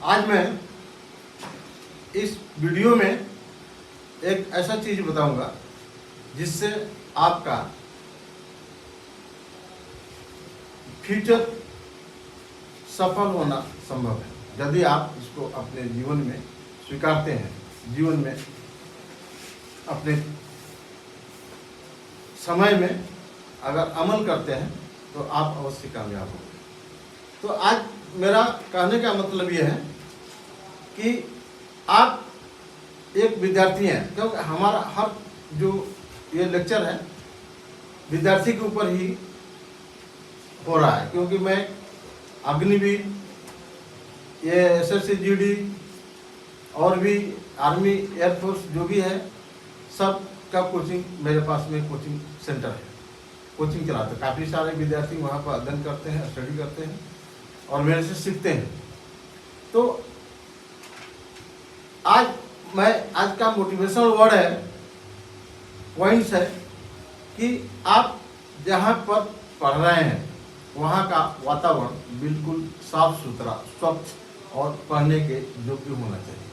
आज मैं इस वीडियो में एक ऐसा चीज बताऊंगा जिससे आपका फ्यूचर सफल होना संभव है यदि आप इसको अपने जीवन में स्वीकारते हैं, जीवन में अपने समय में अगर अमल करते हैं तो आप अवश्य कामयाब होंगे। तो आज मेरा कहने का मतलब यह है कि आप एक विद्यार्थी हैं, क्योंकि हमारा हर जो ये लेक्चर है विद्यार्थी के ऊपर ही हो रहा है, क्योंकि मैं अग्निवीर, ये एसएससी जीडी और भी आर्मी एयरफोर्स जो भी है सब का कोचिंग मेरे पास में कोचिंग सेंटर है, कोचिंग चलाते हैं। काफ़ी सारे विद्यार्थी वहाँ पर अध्ययन करते हैं, स्टडी करते हैं और मेरे से सीखते हैं। तो आज का मोटिवेशनल वर्ड है, पॉइंट्स है कि आप जहाँ पर पढ़ रहे हैं वहाँ का वातावरण बिल्कुल साफ सुथरा, स्वच्छ और पढ़ने के योग्य होना चाहिए।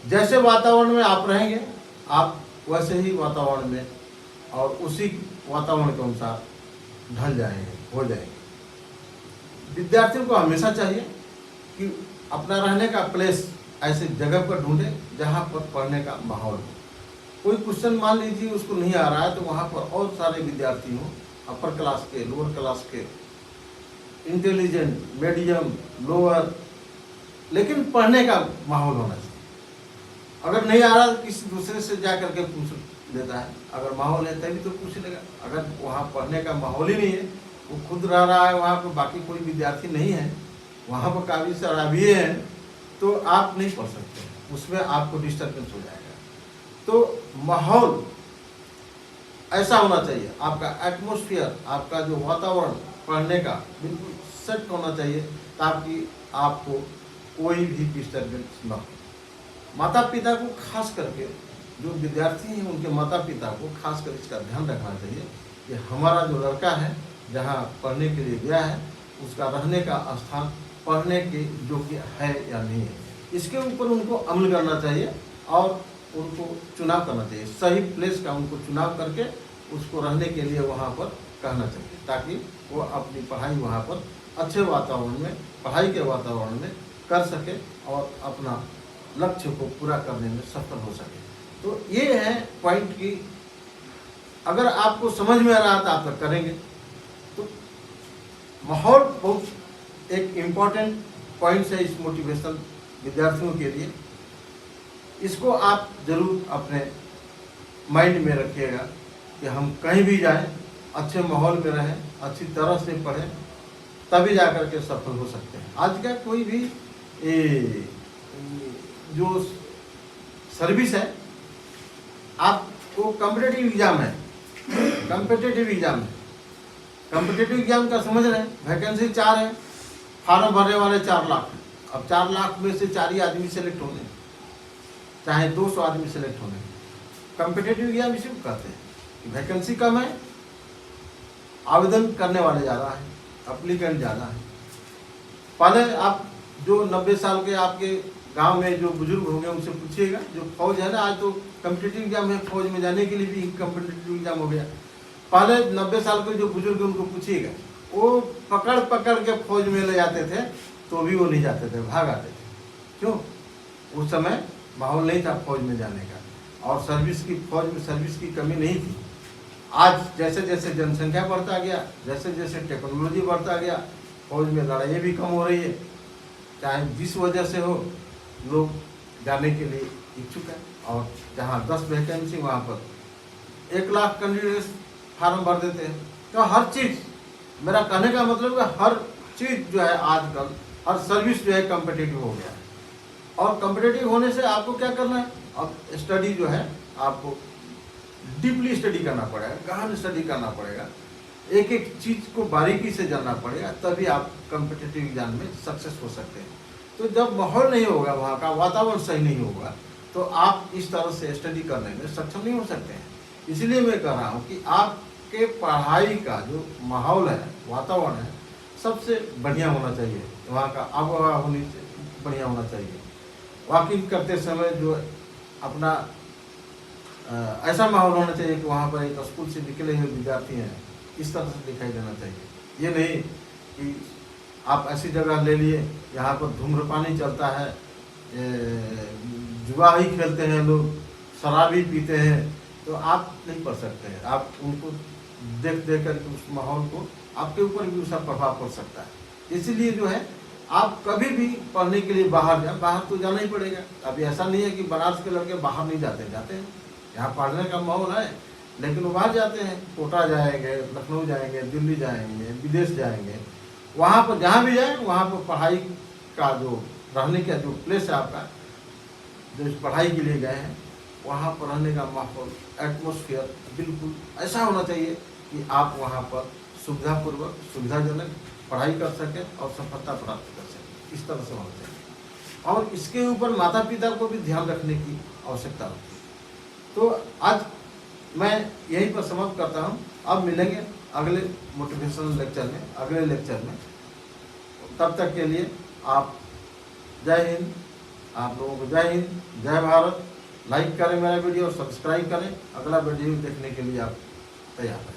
जैसे वातावरण में आप रहेंगे आप वैसे ही वातावरण में और उसी वातावरण के अनुसार ढल जाएंगे, हो जाएंगे। विद्यार्थियों को हमेशा चाहिए कि अपना रहने का प्लेस ऐसे जगह पर ढूंढे जहाँ पर पढ़ने का माहौल हो। कोई क्वेश्चन मान लीजिए उसको नहीं आ रहा है तो वहाँ पर और सारे विद्यार्थी हों, अपर क्लास के, लोअर क्लास के, इंटेलिजेंट, मीडियम, लोअर, लेकिन पढ़ने का माहौल होना चाहिए। अगर नहीं आ रहा किसी दूसरे से जा करके पूछ देता है, अगर माहौल है तभी तो पूछ लेगा। अगर वहाँ पढ़ने का माहौल ही नहीं है, वो खुद रह रहा है वहाँ पर, बाकी कोई विद्यार्थी नहीं है, वहाँ पर काफ़ी शराबिये हैं, तो आप नहीं पढ़ सकते, उसमें आपको डिस्टर्बेंस हो जाएगा। तो माहौल ऐसा होना चाहिए, आपका एटमॉस्फेयर, आपका जो वातावरण पढ़ने का बिल्कुल सेट होना चाहिए ताकि आपको कोई भी डिस्टर्बेंस न हो। माता पिता को खास करके, जो विद्यार्थी हैं उनके माता पिता को खास कर इसका ध्यान रखना चाहिए कि हमारा जो लड़का है जहाँ पढ़ने के लिए गया है उसका रहने का स्थान पढ़ने के योग्य है या नहीं है, इसके ऊपर उनको अमल करना चाहिए और उनको चुनाव करना चाहिए। सही प्लेस का उनको चुनाव करके उसको रहने के लिए वहाँ पर कहना चाहिए ताकि वो अपनी पढ़ाई वहाँ पर अच्छे वातावरण में, पढ़ाई के वातावरण में कर सके और अपना लक्ष्य को पूरा करने में सफल हो सके। तो ये है पॉइंट कि अगर आपको समझ में आ रहा तो आप करेंगे। तो माहौल बहुत एक इम्पॉर्टेंट पॉइंट है इस मोटिवेशन विद्यार्थियों के लिए। इसको आप जरूर अपने माइंड में रखिएगा कि हम कहीं भी जाएं, अच्छे माहौल में रहें, अच्छी तरह से पढ़ें, तभी जा कर के सफल हो सकते हैं। आज का कोई भी जो सर्विस है, आपको कॉम्पिटिटिव एग्जाम है, कॉम्पिटिटिव एग्जाम है, कॉम्पिटिटिव एग्जाम का समझ रहे हैं, वैकेंसी 4 है, फॉर्म भरने वाले 4 लाख हैं। अब 4 लाख में से 4 ही आदमी सेलेक्ट होंगे, चाहे 200 आदमी सेलेक्ट होंगे। कॉम्पिटिटिव एग्जाम इसी को कहते हैं कि वैकेंसी कम है, आवेदन करने वाले ज़्यादा हैं, अप्लीकेंट ज़्यादा हैं। पहले आप जो 90 साल के आपके गांव में जो बुजुर्ग होंगे उनसे पूछिएगा, जो फौज है ना, आज तो कॉम्पिटिटिव एग्जाम है, फौज में जाने के लिए भी कॉम्पिटिटिव एग्जाम हो गया। पहले 90 साल के जो बुजुर्ग उनको पूछिएगा, वो पकड़ पकड़ के फौज में ले जाते थे तो भी वो नहीं जाते थे, भाग आते थे। क्यों? उस समय माहौल नहीं था फौज में जाने का और फौज में सर्विस की कमी नहीं थी। आज जैसे जैसे जनसंख्या बढ़ता गया, जैसे जैसे टेक्नोलॉजी बढ़ता गया, फौज में लड़ाइयाँ भी कम हो रही है। चाहे जिस वजह से हो, लोग जाने के लिए इच्छुक है और जहाँ 10 वैकेंसी वहाँ पर 1 लाख कैंडिडेट फार्म भर देते हैं। तो हर चीज़, मेरा कहने का मतलब है हर चीज़ जो है आजकल, हर सर्विस जो है कॉम्पिटिटिव हो गया है। और कॉम्पिटिटिव होने से आपको क्या करना है, अब स्टडी जो है आपको डीपली स्टडी करना पड़ेगा, गहन स्टडी करना पड़ेगा, एक एक चीज़ को बारीकी से जानना पड़ेगा, तभी आप कॉम्पिटिटिव एग्जाम में सक्सेस हो सकते हैं। तो जब माहौल नहीं होगा, वहाँ का वातावरण सही नहीं होगा, तो आप इस तरह से स्टडी करने में सक्षम नहीं हो सकते हैं। इसलिए मैं कह रहा हूँ कि आपके पढ़ाई का जो माहौल है, वातावरण है, सबसे बढ़िया होना चाहिए। वहाँ का आबोहवा होनी बढ़िया होना चाहिए। वॉकिंग करते समय जो अपना ऐसा माहौल होना चाहिए कि वहाँ पर एक स्कूल से निकले हुए विद्यार्थी हैं इस तरह से दिखाई देना चाहिए। ये नहीं कि आप ऐसी जगह ले लिए यहाँ पर धूम्रपानी चलता है, जुआ ही खेलते हैं लोग, शराब ही पीते हैं, तो आप नहीं पढ़ सकते हैं। आप उनको देख करके उस माहौल को आपके ऊपर भी उसका प्रभाव पड़ सकता है। इसीलिए जो है आप कभी भी पढ़ने के लिए बाहर जाए, बाहर तो जाना ही पड़ेगा। अभी ऐसा नहीं है कि बनारस के लड़के बाहर नहीं जाते, जाते हैं, यहाँ पढ़ने का माहौल है, लेकिन वो बाहर जाते हैं, कोटा जाएंगे, लखनऊ जाएंगे, दिल्ली जाएंगे, विदेश जाएंगे। वहाँ पर जहाँ भी जाए वहाँ पर पढ़ाई का जो रहने का जो प्लेस है आपका, जो पढ़ाई के लिए गए हैं, वहाँ पर रहने का माहौल, एटमोसफियर बिल्कुल ऐसा होना चाहिए कि आप वहाँ पर सुविधापूर्वक, सुविधाजनक पढ़ाई कर सकें और सफलता प्राप्त कर सकें। इस तरह से होना चाहिए और इसके ऊपर माता पिता को भी ध्यान रखने की आवश्यकता होती है। तो आज मैं यहीं पर समाप्त करता हूँ। अब मिलेंगे अगले मोटिवेशनल लेक्चर में, अगले लेक्चर में। तब तक के लिए आप जय हिंद, आप लोगों को जय हिंद, जय भारत। लाइक करें मेरा वीडियो, सब्सक्राइब करें। अगला वीडियो देखने के लिए आप तैयार रहें।